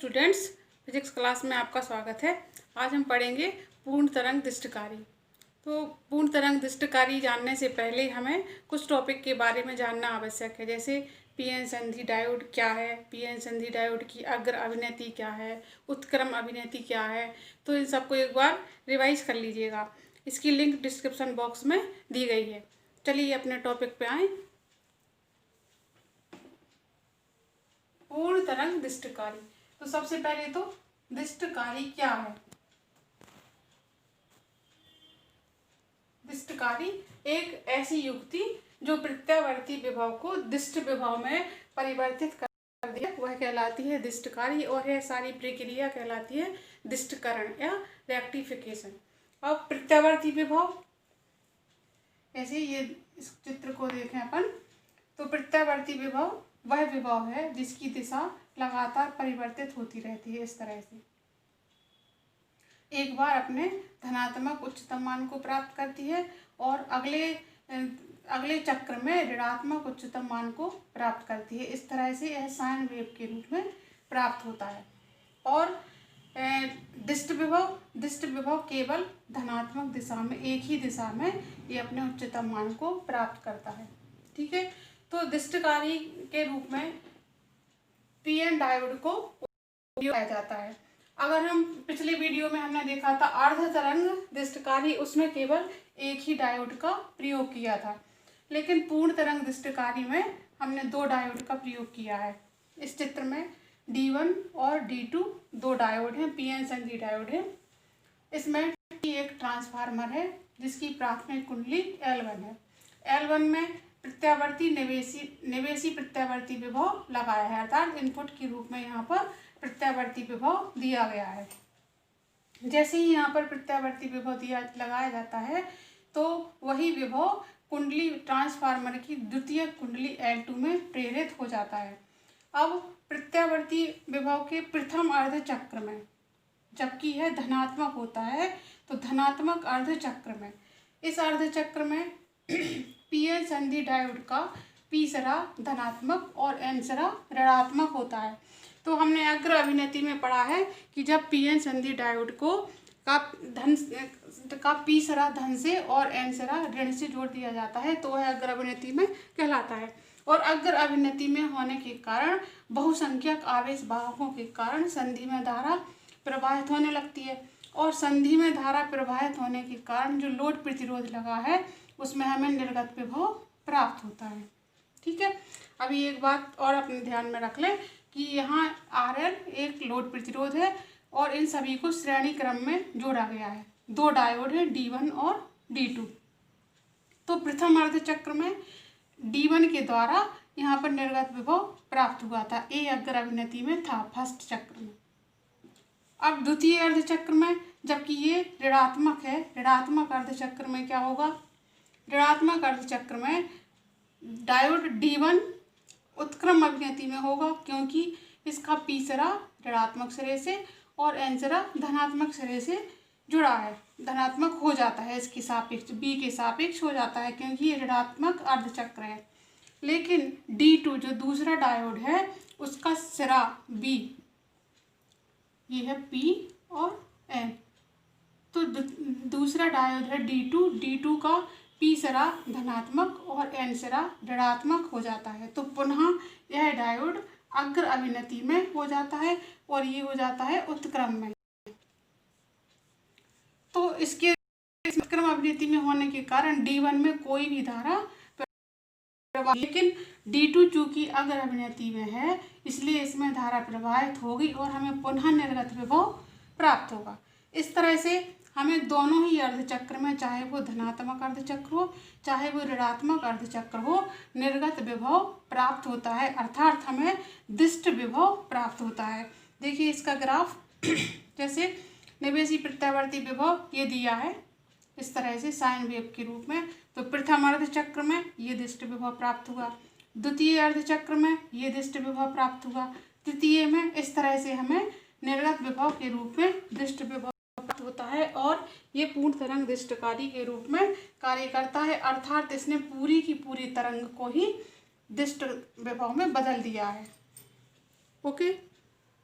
Students, physics class में आपका स्वागत है। आज हम पढ़ेंगे पूर्ण तरंग दृष्टिकारी। तो पूर्ण तरंग दृष्टिकारी जानने से पहले हमें कुछ टॉपिक के बारे में जानना आवश्यक है, जैसे पीएन संधि डायोड क्या है, पीएन संधि डायोड की अग्र अभिनति क्या है, उत्क्रम अभिनति क्या है। तो इन सबको एक बार रिवाइज कर लीजिएगा। इसकी लिंक डिस्क्रिप्शन बॉक्स में दी गई है। चलिए अपने टॉपिक पे आएँ। पूर्ण तरंग दृष्टिकारी। तो सबसे पहले तो दृष्टिकारी क्या है। दृष्टिकारी एक ऐसी युक्ति जो प्रत्यावर्ती विभव को दृष्ट विभव में परिवर्तित कर दिया, वह कहलाती है दृष्टिकारी, और यह सारी प्रक्रिया कहलाती है दृष्टिकरण या रेक्टिफिकेशन। अब प्रत्यावर्ती विभव, ऐसे ये इस चित्र को देखें अपन, तो प्रत्यावर्ती विभव वह विभव है जिसकी दिशा लगातार परिवर्तित होती रहती है। इस तरह से एक बार अपने धनात्मक उच्चतम मान को प्राप्त करती है और अगले चक्र में ऋणात्मक उच्चतम मान को प्राप्त करती है। इस तरह से यह साइन वेव के रूप में प्राप्त होता है। और दृष्ट विभव केवल धनात्मक दिशा में, एक ही दिशा में ये अपने उच्चतम मान को प्राप्त करता है। ठीक है, तो दृष्टिकारी के रूप में पीएन डायोड को उपयोग किया जाता है। अगर हम पिछले वीडियो में हमने देखा था अर्ध तरंग दृष्टिकारी, उसमें केवल एक ही डायोड का प्रयोग किया था, लेकिन पूर्ण तरंग दृष्टिकारी में हमने दो डायोड का प्रयोग किया है। इस चित्र में D1 और D2 दो डायोड हैं, पीएन संधि डायोड है। इसमें एक ट्रांसफार्मर है जिसकी प्राथमिक कुंडली L1 है। L1 में प्रत्यावर्ती निवेशी प्रत्यावर्ती विभव लगाया है, अर्थात इनपुट के रूप में यहाँ पर प्रत्यावर्ती विभव दिया गया है। जैसे ही यहाँ पर प्रत्यावर्ती विभव लगाया जाता है तो वही विभव कुंडली ट्रांसफार्मर की द्वितीय कुंडली L2 में प्रेरित हो जाता है। अब प्रत्यावर्ती विभव के प्रथम अर्ध चक्र में, जबकि यह धनात्मक होता है, तो धनात्मक अर्ध चक्र में, इस अर्ध चक्र में पीएन संधि डायोड का पी सरा धनात्मक और एन सरा ऋणात्मक होता है। तो हमने अग्र अभिनति में पढ़ा है कि जब पीएन संधि डायोड का पी सरा धन से और एन सरा ऋण से जोड़ दिया जाता है तो वह अग्र अभिनति में कहलाता है। और अग्र अभिनति में होने के कारण बहुसंख्यक आवेश वाहकों के कारण संधि में धारा प्रवाहित होने लगती है, और संधि में धारा प्रवाहित होने के कारण जो लोड प्रतिरोध लगा है उसमें हमें निर्गत विभव प्राप्त होता है। ठीक है, अभी एक बात और अपने ध्यान में रख लें कि यहाँ RL एक लोड प्रतिरोध है और इन सभी को श्रेणी क्रम में जोड़ा गया है। दो डायोड है D1 और D2। तो प्रथम अर्ध चक्र में D1 के द्वारा यहाँ पर निर्गत विभव प्राप्त हुआ था, A अग्र अभिनति में था, फर्स्ट चक्र में। अब द्वितीय अर्ध चक्र में, जबकि ये ऋणात्मक है, ऋणात्मक अर्ध चक्र में क्या होगा, ऋणात्मक अर्ध चक्र में डायोड D1 उत्क्रम अभिनति में होगा, क्योंकि इसका पी सरा ऋणात्मक सिरे से और एन सरा धनात्मक सिरे से जुड़ा है, धनात्मक हो जाता है, इसके सापेक्ष B के सापेक्ष हो जाता है, क्योंकि ये ऋणात्मक अर्ध चक्र है। लेकिन D2 जो दूसरा डायोड है उसका सिरा B, ये है P और N, तो दूसरा डायोड है D2 का पी सरा धनात्मक और एन सरा ऋणात्मक हो जाता है। तो पुनः यह डायोड अग्र अभिनति में हो जाता है और ये हो जाता है उत्क्रम में। तो इसके उत्क्रम अभिनति में होने के कारण D1 में कोई भी धारा प्रवाहित, लेकिन D2 चूंकि अग्र अभिनति में है इसलिए इसमें धारा प्रवाहित होगी और हमें पुनः निर्गत विभव प्राप्त होगा। इस तरह से हमें दोनों ही अर्धचक्र में, चाहे वो धनात्मक अर्धचक्र हो चाहे वो ऋणात्मक अर्धचक्र हो, निर्गत विभव प्राप्त होता है, अर्थात हमें दृष्ट विभव प्राप्त होता है। देखिए इसका ग्राफ, जैसे निवेशी प्रत्यावर्ती विभव ये दिया है इस तरह से साइन वेव के रूप में। तो प्रथम अर्धचक्र में ये दृष्ट विभव प्राप्त हुआ, द्वितीय अर्धचक्र में ये दृष्ट विभव प्राप्त हुआ, तृतीय में इस तरह से हमें निर्गत विभव के रूप में दृष्ट विभव होता है, और ये पूर्ण तरंग दृष्टिकारी के रूप में कार्य करता है, अर्थात इसने पूरी की पूरी तरंग को ही दृष्ट विभव में बदल दिया है। ओके।